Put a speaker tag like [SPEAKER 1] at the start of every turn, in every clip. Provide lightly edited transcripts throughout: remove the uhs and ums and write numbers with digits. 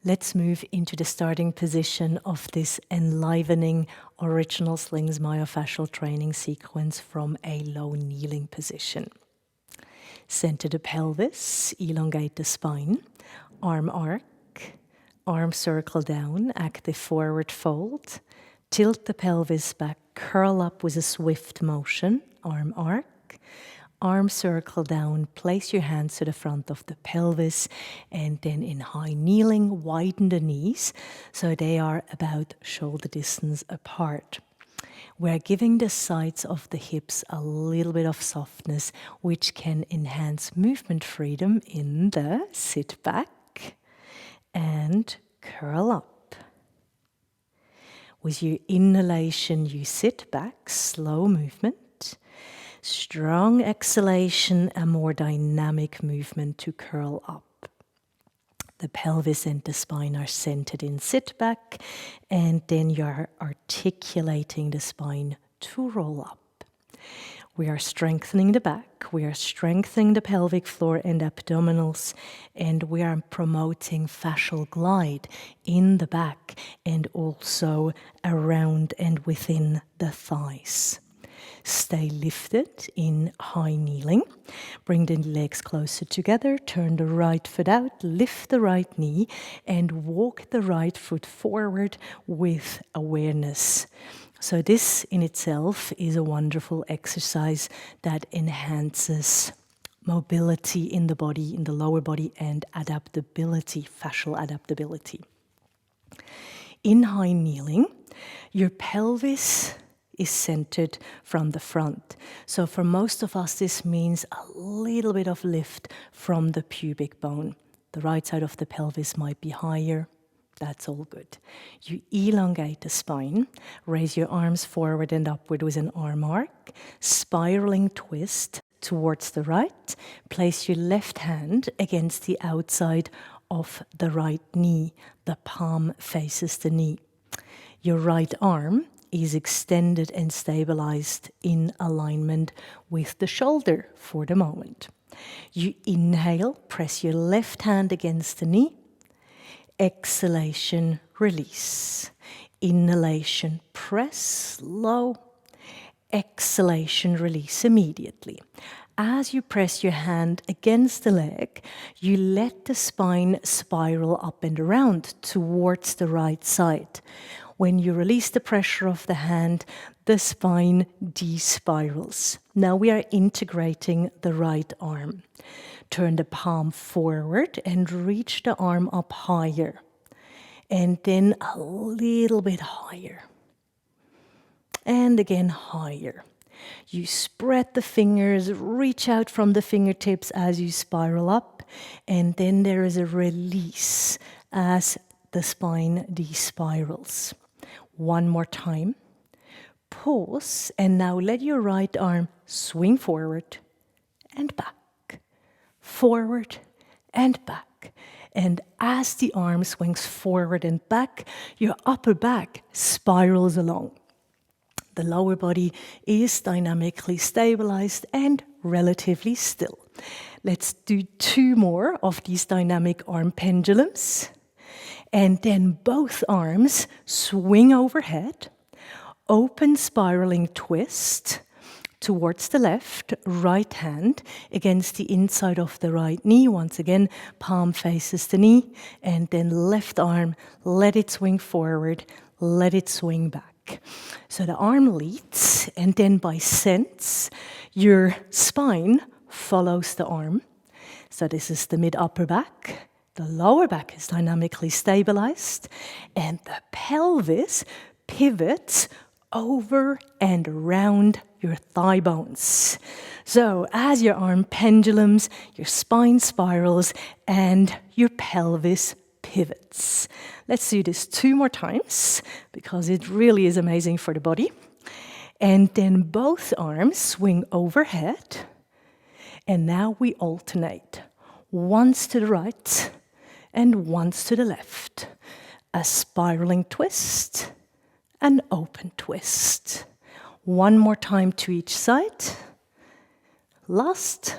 [SPEAKER 1] Let's move into the starting position of this enlivening original Slings Myofascial Training sequence from a low kneeling position. Center the pelvis, elongate the spine, arm arc, arm circle down, active forward fold, tilt the pelvis back, curl up with a swift motion, arm arc, arm circle down, place your hands to the front of the pelvis, and then in high kneeling, widen the knees so they are about shoulder distance apart. We're giving the sides of the hips a little bit of softness, which can enhance movement freedom in the sit back and curl up. With your inhalation, you sit back, slow movement. Strong exhalation, a more dynamic movement to curl up. The pelvis and the spine are centered in sit back, and then you're articulating the spine to roll up. We are strengthening the back, we are strengthening the pelvic floor and abdominals, and we are promoting fascial glide in the back and also around and within the thighs. Stay lifted in high kneeling. Bring the legs closer together. Turn the right foot out. Lift the right knee and walk the right foot forward with awareness. So this in itself is a wonderful exercise that enhances mobility in the body, in the lower body, and adaptability, fascial adaptability. In high kneeling, your pelvis is centered from the front. So for most of us, this means a little bit of lift from the pubic bone. The right side of the pelvis might be higher. That's all good. You elongate the spine, raise your arms forward and upward with an arm arc, spiraling twist towards the right. Place your left hand against the outside of the right knee. The palm faces the knee. Your right arm is extended and stabilized in alignment with the shoulder for the moment. You inhale, press your left hand against the knee. Exhalation, release. Inhalation, press slow. Exhalation, release immediately. As you press your hand against the leg, you let the spine spiral up and around towards the right side. When you release the pressure of the hand, the spine despirals. Now we are integrating the right arm. Turn the palm forward and reach the arm up higher. And then a little bit higher. And again higher. You spread the fingers, reach out from the fingertips as you spiral up. And then there is a release as the spine despirals. One more time. Pause, and now let your right arm swing forward and back. Forward and back. And as the arm swings forward and back, your upper back spirals along. The lower body is dynamically stabilized and relatively still. Let's do 2 more of these dynamic arm pendulums. And then both arms swing overhead, open spiraling twist towards the left, right hand against the inside of the right knee. Once again, palm faces the knee, and then left arm, let it swing forward, let it swing back. So the arm leads, and then by sense, your spine follows the arm. So this is the mid-upper back. The lower back is dynamically stabilized, and the pelvis pivots over and around your thigh bones. So as your arm pendulums, your spine spirals, and your pelvis pivots. Let's do this 2 more times, because it really is amazing for the body. And then both arms swing overhead, and now we alternate. Once to the right, and once to the left. A spiraling twist, an open twist. One more time to each side. Last,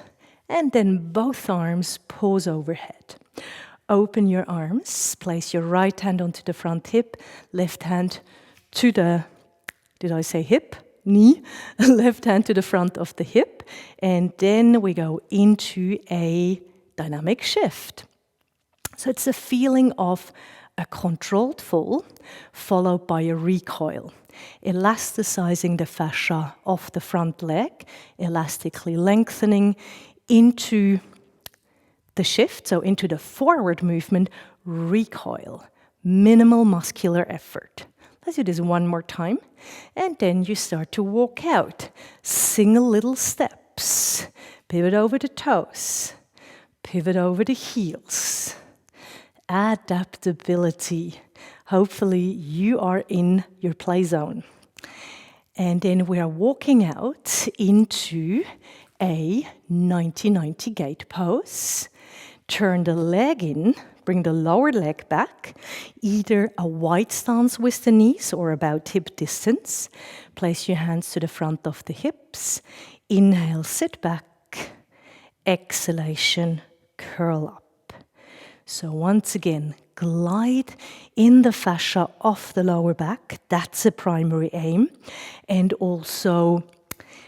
[SPEAKER 1] and then both arms pause overhead. Open your arms, place your right hand onto the front hip, left hand to the, did I say hip? Knee, left hand to the front of the hip, and then we go into a dynamic shift. So it's a feeling of a controlled fall followed by a recoil, elasticizing the fascia of the front leg, elastically lengthening into the shift, so into the forward movement, recoil, minimal muscular effort. Let's do this one more time. And then you start to walk out. Single little steps. Pivot over the toes. Pivot over the heels. Adaptability. Hopefully you are in your play zone. And then we are walking out into a 90-90 gate pose. Turn the leg in, bring the lower leg back, either a wide stance with the knees or about hip distance. Place your hands to the front of the hips. Inhale, sit back. Exhalation, curl up. So once again, glide in the fascia of the lower back. That's a primary aim. And also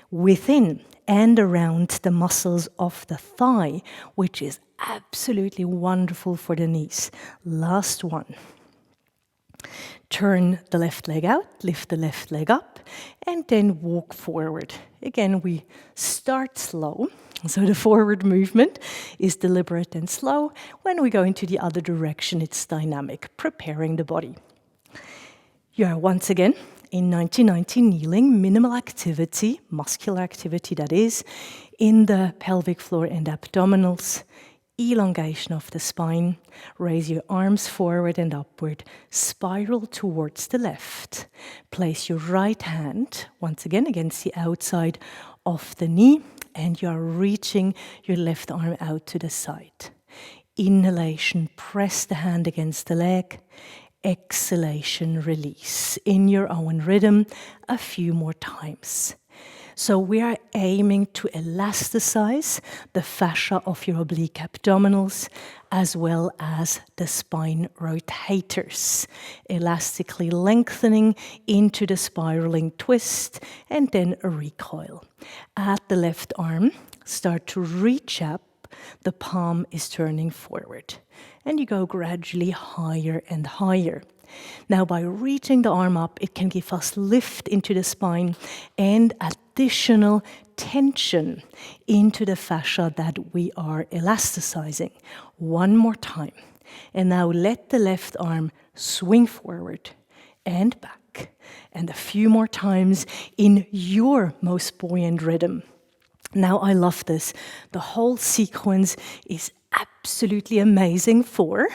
[SPEAKER 1] within and around the muscles of the thigh, which is absolutely wonderful for the knees. Last one. Turn the left leg out, lift the left leg up, and then walk forward. Again, we start slow. So the forward movement is deliberate and slow. When we go into the other direction, it's dynamic, preparing the body. You are once again in 90-90 kneeling, minimal activity, muscular activity that is, in the pelvic floor and abdominals, elongation of the spine. Raise your arms forward and upward, spiral towards the left. Place your right hand, once again, against the outside of the knee, and you are reaching your left arm out to the side. Inhalation, press the hand against the leg. Exhalation, release in your own rhythm a few more times. So we are aiming to elasticize the fascia of your oblique abdominals as well as the spine rotators, elastically lengthening into the spiraling twist and then a recoil. At the left arm, start to reach up. The palm is turning forward. And you go gradually higher and higher. Now, by reaching the arm up, it can give us lift into the spine and additional tension into the fascia that we are elasticizing. One more time. And now let the left arm swing forward and back. And a few more times in your most buoyant rhythm. Now, I love this. The whole sequence is absolutely amazing for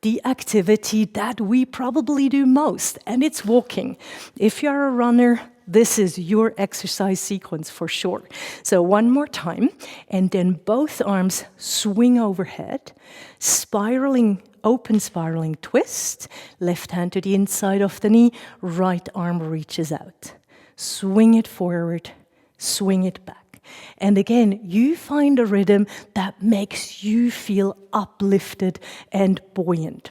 [SPEAKER 1] the activity that we probably do most, and it's walking. If you're a runner, this is your exercise sequence for sure. So one more time, and then both arms swing overhead, spiraling, open spiraling twist, left hand to the inside of the knee, right arm reaches out. Swing it forward, swing it back. And again, you find a rhythm that makes you feel uplifted and buoyant.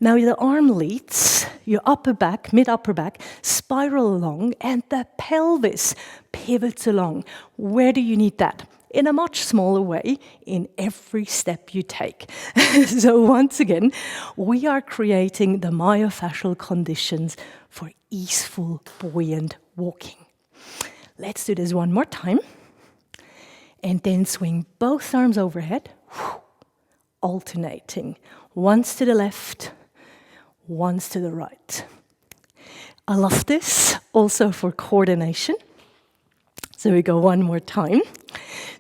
[SPEAKER 1] Now the arm leads, your upper back, mid-upper back, spiral along, and the pelvis pivots along. Where do you need that? In a much smaller way, in every step you take. So once again, we are creating the myofascial conditions for easeful, buoyant walking. Let's do this one more time. And then swing both arms overhead, alternating. Once to the left, once to the right. I love this also for coordination. So we go one more time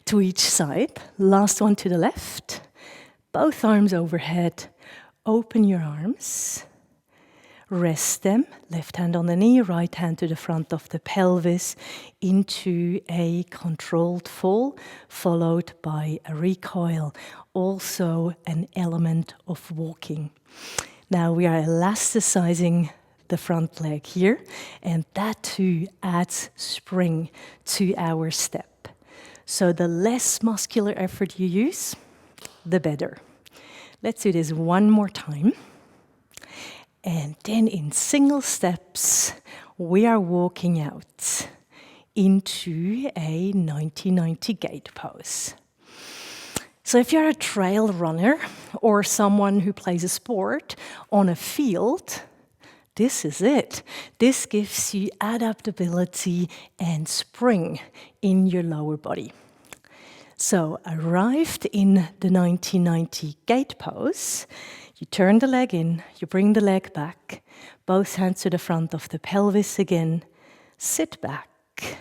[SPEAKER 1] to each side. Last one to the left. Both arms overhead. Open your arms. Rest them, left hand on the knee, right hand to the front of the pelvis, into a controlled fall, followed by a recoil, also an element of walking. Now we are elasticizing the front leg here, and that too adds spring to our step. So the less muscular effort you use, the better. Let's do this one more time. And then in single steps, we are walking out into a 90-90 gait pose. So if you're a trail runner or someone who plays a sport on a field, this is it. This gives you adaptability and spring in your lower body. So arrived in the 90-90 gait pose, you turn the leg in, you bring the leg back, both hands to the front of the pelvis again, sit back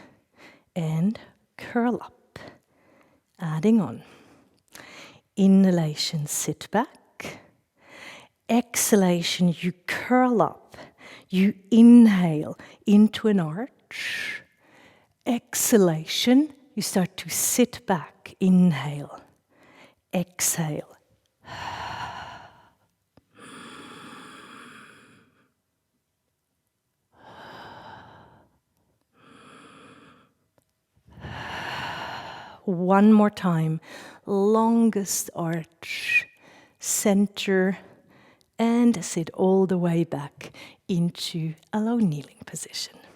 [SPEAKER 1] and curl up, adding on. Inhalation, sit back. Exhalation, you curl up. You inhale into an arch. Exhalation, you start to sit back. Inhale. Exhale. One more time. Longest arch, center, and sit all the way back into a low kneeling position.